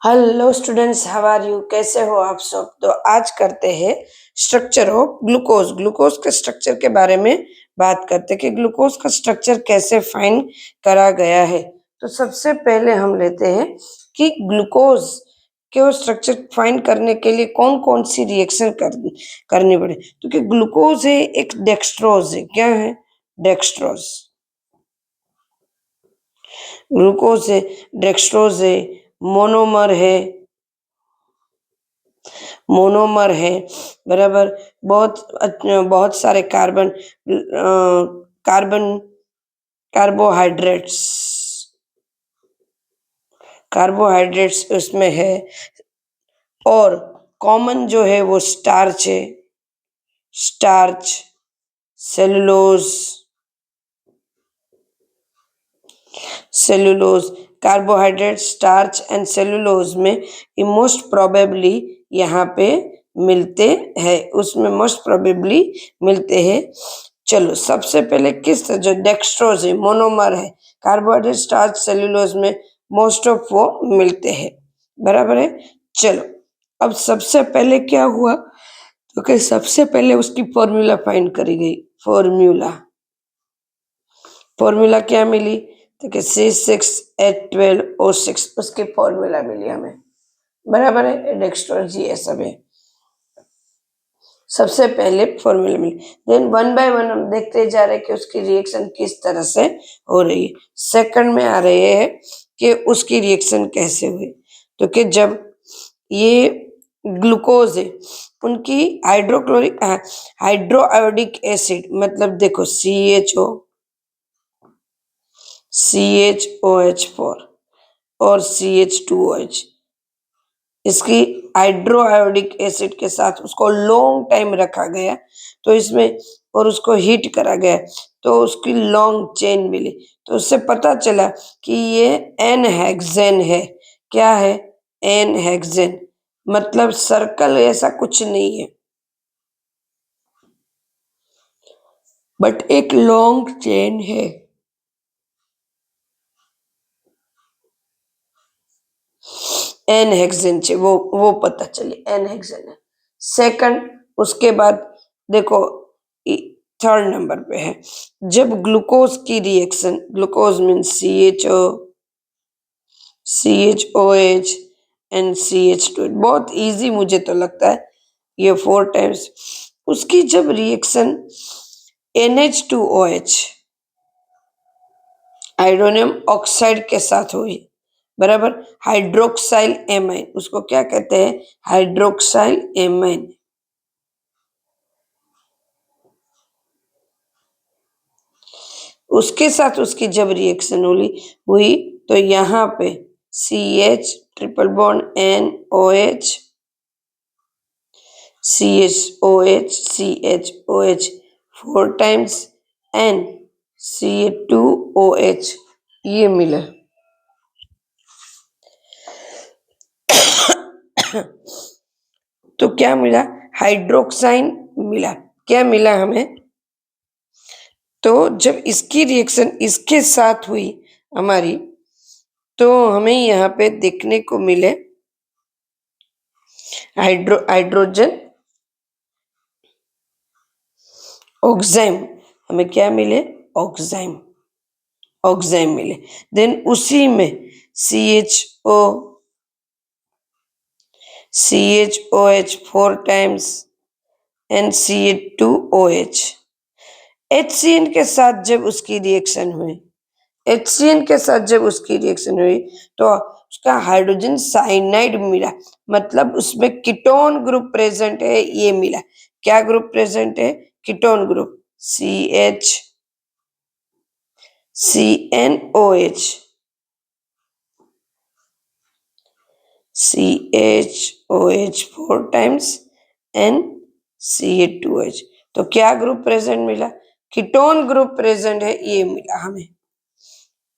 Hello students, how are you? कैसे हो आप सब? तो आज करते हैं स्ट्रक्चर ऑफ ग्लूकोज। ग्लूकोज के स्ट्रक्चर के बारे में बात करते हैं कि ग्लूकोज का स्ट्रक्चर कैसे फाइंड करा गया है। तो सबसे पहले हम लेते हैं कि ग्लूकोज के स्ट्रक्चर फाइंड करने के लिए कौन कौन सी रिएक्शन करनी पड़े। तो कि ग्लूकोज है, एक डेक्सट्रोज है। क्या है? डेक्सट्रोज। ग्लूकोज है, डेक्सट्रोज है, मोनोमर है, मोनोमर है। बराबर। बहुत सारे कार्बन कार्बोहाइड्रेट्स कार्बोहाइड्रेट्स उसमें है। और कॉमन जो है वो स्टार्च है। Starch, cellulose, cellulose, carbohydrate, starch and cellulose में ये मोस्ट प्रोबेबली यहाँ पे मिलते हैं। उसमें मोस्ट प्रोबेबली मिलते हैं। चलो, सबसे पहले किस जो डेक्सट्रोज है, मोनोमर है, कार्बोहाइड्रेट, स्टार्च, सेलुलोज में मोस्ट ऑफ वो मिलते हैं। बराबर है। चलो, अब सबसे पहले क्या हुआ? तो कि सबसे पहले उसकी फॉर्मूला फाइंड करी गई। फॉर्मूला फॉर्मूला क्या मिली? तो कि C6H12O6 उसकी फॉर्मूला मिली हमें। बराबर है। डेक्सट्रोज ये सब है। सबसे पहले फॉर्मूला मिली, देन वन बाय वन हम देखते जा रहे हैं कि उसकी रिएक्शन किस तरह से हो रही है। सेकंड में आ रहे हैं कि उसकी रिएक्शन कैसे हुई। तो कि जब ये ग्लूकोज है, उनकी हाइड्रोआयोडिक एसिड, मतलब देखो CHOH4 और CH2OH, इसकी हाइड्रोआयोडिक एसिड के साथ उसको लॉन्ग टाइम रखा गया, तो इसमें और उसको हीट करा गया, तो उसकी लॉन्ग चेन मिली। तो उससे पता चला कि ये एन हेक्सेन है। क्या है? N hexane. मतलब सर्कल ऐसा कुछ नहीं है, बट एक लॉन्ग चेन है। एन हेक्सेन छे, वो पता चली एन हेक्सेन है। सेकंड, उसके बाद देखो थर्ड नंबर पे है, जब ग्लूकोज की reaction, glucose mean CHOH and CH2, बहुत इजी मुझे तो लगता है ये 4 टाइम्स। उसकी जब रिएक्शन NH2OH, हाइड्रोनियम ऑक्साइड के साथ हुई, बराबर, हाइड्रोक्साइल एमाइन, उसको क्या कहते हैं? Hydroxyl amine. उसके साथ उसकी जब रिएक्शन हुई तो यहाँ पे CH triple bond NOH, CH 4 times N CH2OH ये मिला। तो क्या मिला? हाइड्रोक्साइन मिला। क्या मिला हमें? तो जब इसकी रिएक्शन इसके साथ हुई हमारी, तो हमें यहाँ पे देखने को मिले हाइड्रोजन ऑक्साइम। हमें क्या मिले? ऑक्साइम। ऑक्साइम मिले। देन उसी में CHO CHOH 4 times and CH2OH। HCN के साथ जब उसकी रिएक्शन हुई, HCN के साथ जब उसकी रिएक्शन हुई तो उसका हाइड्रोजन साइनाइड मिला। मतलब उसमें कीटोन ग्रुप प्रेजेंट है, ये मिला। क्या ग्रुप प्रेजेंट है? Ketone group. CNOH, CHOH 4 times and CH2OH। तो क्या ग्रुप प्रेजेंट मिला? कीटोन ग्रुप प्रेजेंट है, ये मिला हमें।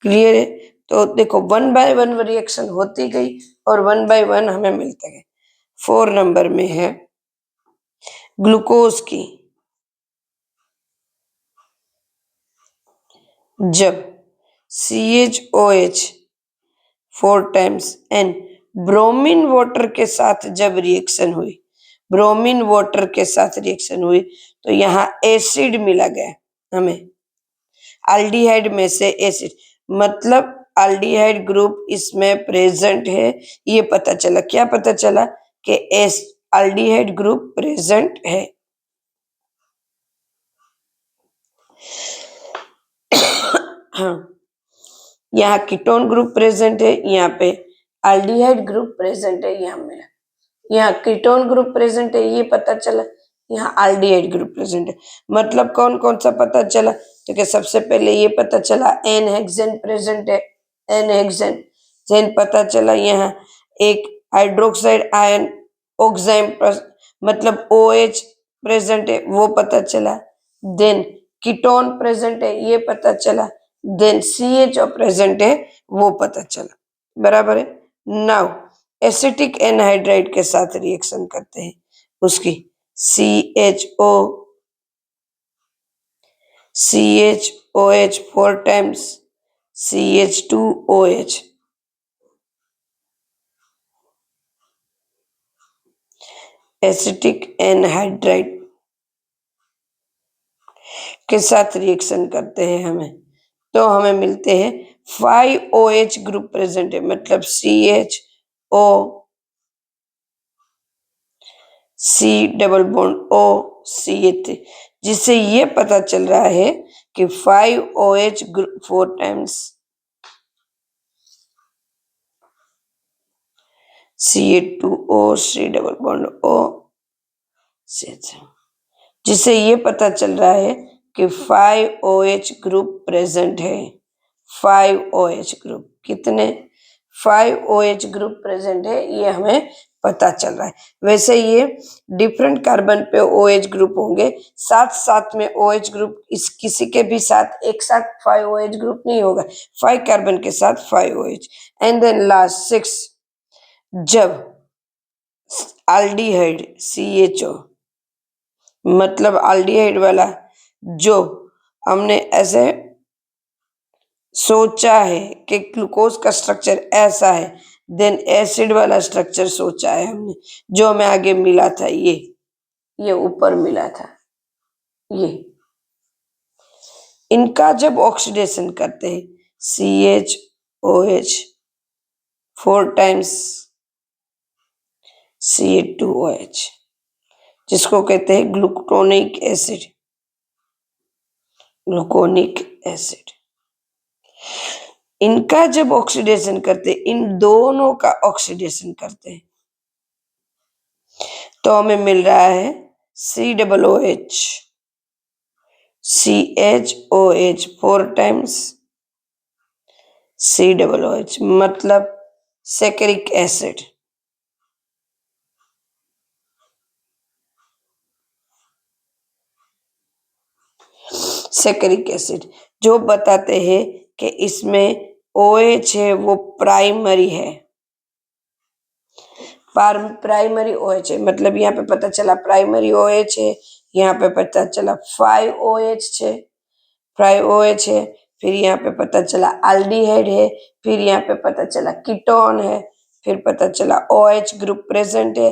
क्लियर है? तो देखो, वन बाय वन रिएक्शन होती गई और वन बाय वन हमें मिलते गए। 4 नंबर में है ग्लूकोज की, जब CHOH 4 times and bromine water के साथ जब रिएक्शन हुई, ब्रोमीन वाटर के साथ रिएक्शन हुई तो यहाँ एसिड मिला गया हमें, एल्डिहाइड में से एसिड, मतलब एल्डिहाइड ग्रुप इसमें प्रेजेंट है, ये पता चला। क्या पता चला? कि एस एल्डिहाइड ग्रुप प्रेजेंट है। हाँ, यहाँ कीटोन ग्रुप प्रेजेंट है, यहाँ पे एल्डिहाइड ग्रुप प्रेजेंट है, यहाँ मिला। यहाँ कीटोन ग्रुप प्रेजेंट है, ये पता चला। यहाँ एल्डिहाइड ग्रुप प्रेजेंट है, मतलब कौन कौन सा पता चला? तो क्या सबसे पहले ये पता चला एन हेक्सेन प्रेजेंट है, एन हेक्सेन। देन पता चला यहाँ एक हाइड्रोक्साइड आयन ऑक्साइम मतलब OH प्रेजेंट है, वो पता चला। देन कीटोन प्रेजेंट है, ये पता चला। देन CHO प्रेजेंट है, वो पता चला। बराबर है। नाउ एसिटिक एनहाइड्राइड के साथ रिएक्शन करते हैं, उसकी CHOH 4 times CH2OH, acetic anhydride के साथ रिएक्शन करते हैं हमें, तो हमें मिलते हैं 5OH ग्रुप प्रेजेंट है, मतलब CHO C double bond O CH3, जिससे ये पता चल रहा है कि 5OH group 4 times CH2O C double bond O CH3, जिससे ये पता चल रहा है कि 5OH ग्रुप प्रेजेंट है। 5OH ग्रुप कितने? 5OH ग्रुप प्रेजेंट है, ये हमें पता चल रहा है। वैसे ये डिफरेंट कार्बन पे OH ग्रुप होंगे, साथ साथ में OH ग्रुप इस किसी के भी साथ एक साथ 5OH ग्रुप नहीं होगा, 5 कार्बन के साथ 5OH। एंड देन लास्ट 6, जब एल्डिहाइड CHO, मतलब एल्डिहाइड वाला जो हमने ऐसे सोचा है कि ग्लूकोज का स्ट्रक्चर ऐसा है, देन एसिड वाला स्ट्रक्चर सोचा है हमने, जो हमें आगे मिला था, ये ऊपर मिला था, ये इनका जब ऑक्सीडेशन करते हैं CHOH 4 टाइम्स CH2OH, जिसको कहते हैं ग्लूकोनिक एसिड, ग्लूकोनिक एसिड, इनका जब ऑक्सीडेशन करते, इन दोनों का ऑक्सीडेशन करते हैं, तो हमें मिल रहा है COOH CHOH 4 टाइम्स COOH, मतलब सैकरिक एसिड। सैकरिक एसिड जो बताते हैं कि इसमें OH है वो प्राइमरी है, प्राइमरी OH है, मतलब यहाँ पे पता चला प्राइमरी OH है, यहाँ पे पता चला 5OH है, 5OH है, फिर यहाँ पे पता चला एल्डिहाइड है, फिर यहाँ पे पता चला कीटोन है, फिर पता चला OH ग्रुप प्रेजेंट है,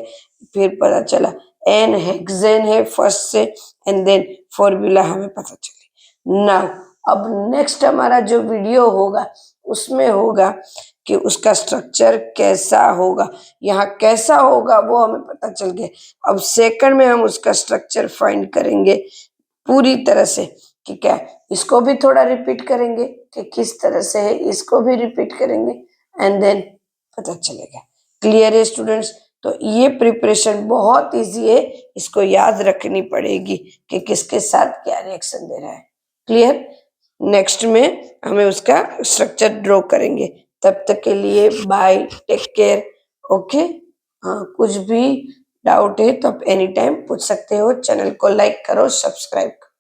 फिर पता चला एन हेक्सेन है फर्स्ट से, एंड देन फॉर्मूला हमें पता चली। नाउ अब नेक्स्ट हमारा जो वीडियो होगा उसमें होगा कि उसका स्ट्रक्चर कैसा होगा, यहाँ कैसा होगा वो हमें पता चल गया। अब सेकंड में हम उसका स्ट्रक्चर फाइंड करेंगे पूरी तरह से, कि क्या इसको भी थोड़ा रिपीट करेंगे कि किस तरह से है, इसको भी रिपीट करेंगे, एंड देन पता चलेगा। क्लियर है स्टूडेंट्स? तो ये प्रिपरेशन बहुत इजी है, इसको याद रखनी पड़ेगी कि किसके साथ क्या रिएक्शन दे रहा है। क्लियर? नेक्स्ट में हमें उसका स्ट्रक्चर ड्रॉ करेंगे। तब तक के लिए बाय, टेक केयर, ओके। हाँ, कुछ भी डाउट है तो आप एनी टाइम पूछ सकते हो। चैनल को लाइक करो, सब्सक्राइब करो।